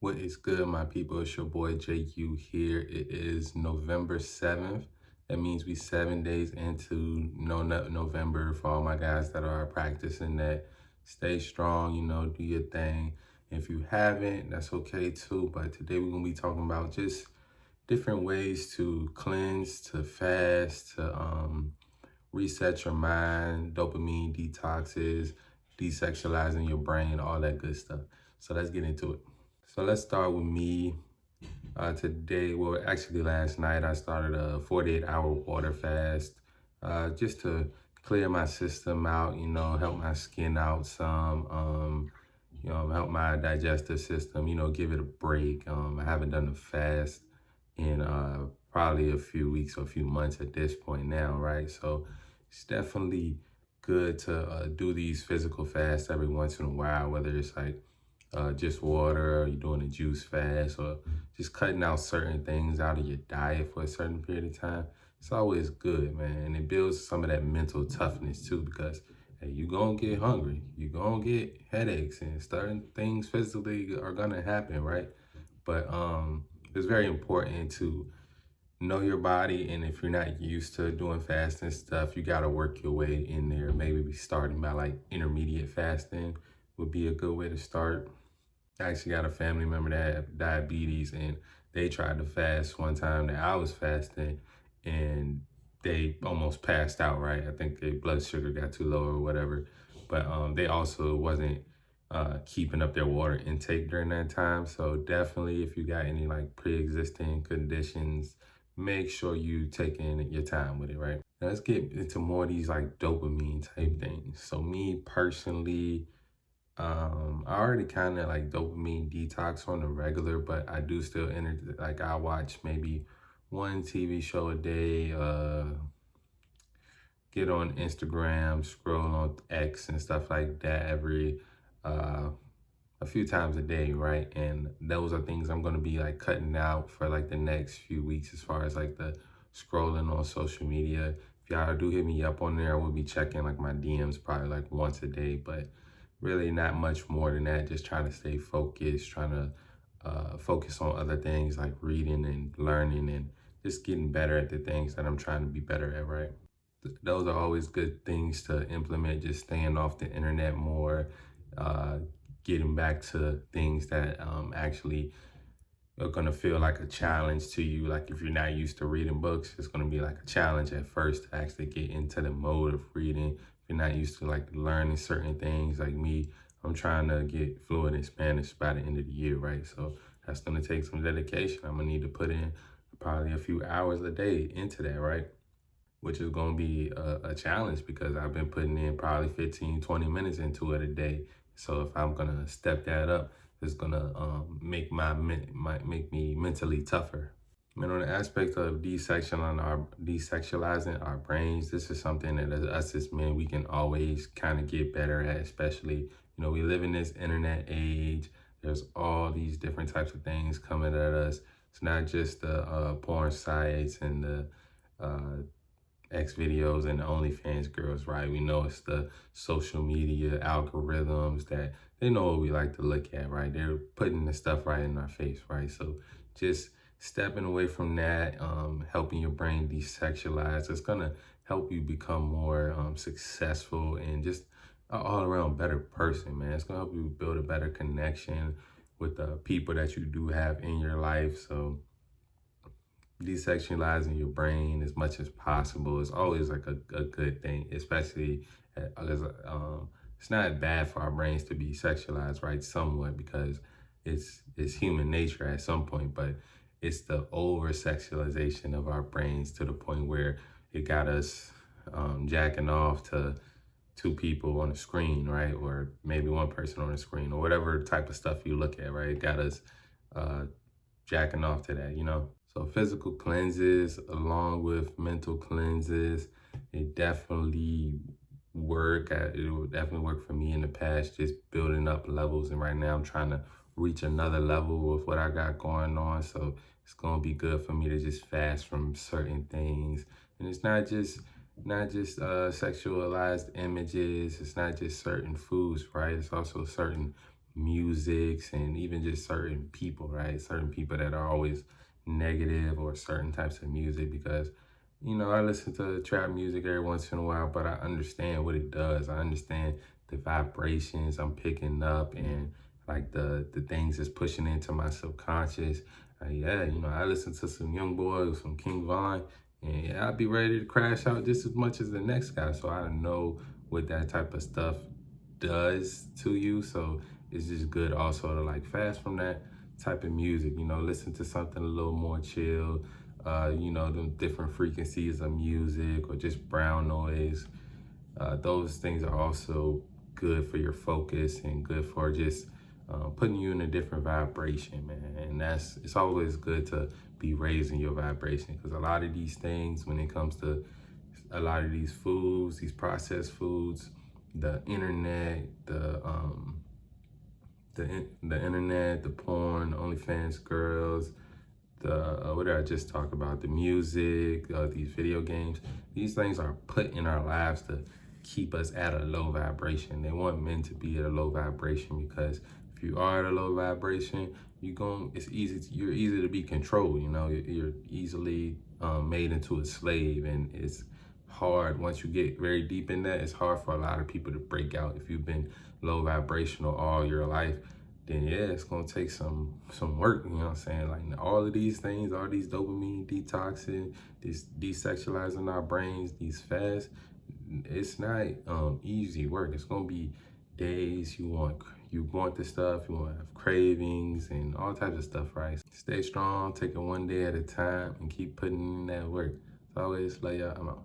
What is good, my people? It's your boy JQ here. It is November 7th. That means we 7 days into November. For all my guys that are practicing that, stay strong, do your thing. If you haven't, that's okay too. But today we're going to be talking about just different ways to cleanse, to fast, to reset your mind, dopamine detoxes, desexualizing your brain, all that good stuff. So let's get into it. So let's start with me. Today, well, actually last night, I started a 48-hour water fast just to clear my system out, help my skin out some, help my digestive system, give it a break. I haven't done a fast in probably a few weeks or a few months at this point now, right? So it's definitely good to do these physical fasts every once in a while, whether it's like just water, or you're doing a juice fast, or just cutting out certain things out of your diet for a certain period of time. It's always good, man. And it builds some of that mental toughness too, because hey, you're gonna get hungry, you're gonna get headaches, and certain things physically are gonna happen, right? But it's very important to know your body, and if you're not used to doing fasting stuff, you gotta work your way in there. Maybe be starting by like intermediate fasting would be a good way to start. I actually got a family member that had diabetes, and they tried to fast one time that I was fasting, and they almost passed out, right? I think their blood sugar got too low or whatever. But they also wasn't keeping up their water intake during that time. So definitely, if you got any like pre-existing conditions, make sure you taking your time with it, right? Now let's get into more of these like dopamine type things. So me personally, I already kind of like dopamine detox on the regular, but I do still enter, like I watch maybe one TV show a day, get on Instagram, scroll on X and stuff like that every uh a few times a day, right? And those are things I'm gonna be like cutting out for like the next few weeks as far as like the scrolling on social media. If y'all do hit me up on there, I will be checking like my DMs probably like once a day, but really not much more than that. Just trying to stay focused, trying to focus on other things like reading and learning and just getting better at the things that I'm trying to be better at, right? Those are always good things to implement, just staying off the internet more, uh, getting back to things that actually are going to feel like a challenge to you. Like if you're not used to reading books, it's going to be like a challenge at first to actually get into the mode of reading. If you're not used to like learning certain things, like me, I'm trying to get fluent in Spanish by the end of the year, right? So that's going to take some dedication. I'm going to need to put in probably a few hours a day into that, right? Which is going to be a challenge because I've been putting in probably 15, 20 minutes into it a day. So if I'm going to step that up, it's going to make me mentally tougher. And on the aspect of desexualizing our brains, this is something that as us as men, we can always kind of get better at, especially, we live in this internet age. There's all these different types of things coming at us. It's not just the porn sites and the X videos and the OnlyFans girls, right? We know it's the social media algorithms that they know what we like to look at, right? They're putting the stuff right in our face, right? So just stepping away from that, helping your brain desexualize, it's gonna help you become more successful and just an all-around better person, man. It's gonna help you build a better connection with the people that you do have in your life. So desexualizing your brain as much as possible is always like a good thing, especially because it's not bad for our brains to be sexualized, right? Somewhat, because it's human nature at some point, but it's the over sexualization of our brains to the point where it got us jacking off to two people on a screen, right? Or maybe one person on a screen, or whatever type of stuff you look at, right? It got us uh, jacking off to that. So physical cleanses along with mental cleanses, it definitely it will definitely work for me in the past, just building up levels. And right now I'm trying to reach another level with what I got going on. So it's gonna be good for me to just fast from certain things. And it's not just sexualized images. It's not just certain foods, right? It's also certain musics and even just certain people, right? Certain people that are always negative, or certain types of music, because I listen to trap music every once in a while, but I understand what it does. I understand the vibrations I'm picking up, and like the things it's pushing into my subconscious. Yeah, I listen to some Young Boy, some King Von, and yeah, I'd be ready to crash out just as much as the next guy. So I know what that type of stuff does to you. So it's just good also to like fast from that type of music, listen to something a little more chill, the different frequencies of music, or just brown noise. Those things are also good for your focus and good for just putting you in a different vibration, man. And it's always good to be raising your vibration, because a lot of these things, when it comes to a lot of these foods, these processed foods, the internet, the internet, the porn, the OnlyFans girls, what did I just talk about? The music, these video games. These things are put in our lives to keep us at a low vibration. They want men to be at a low vibration, because if you are at a low vibration, you're easy to be controlled. You're easily made into a slave, and it's hard once you get very deep in that. It's hard for a lot of people to break out. If you've been low vibrational all your life, then yeah, it's gonna take some work, you know what I'm saying? Like all of these things, all these dopamine detoxing, this desexualizing our brains, these fasts, it's not easy work. It's gonna be days you want this stuff, you want to have cravings and all types of stuff, right? Stay strong, take it one day at a time, and keep putting in that work. As always, love y'all. I'm out.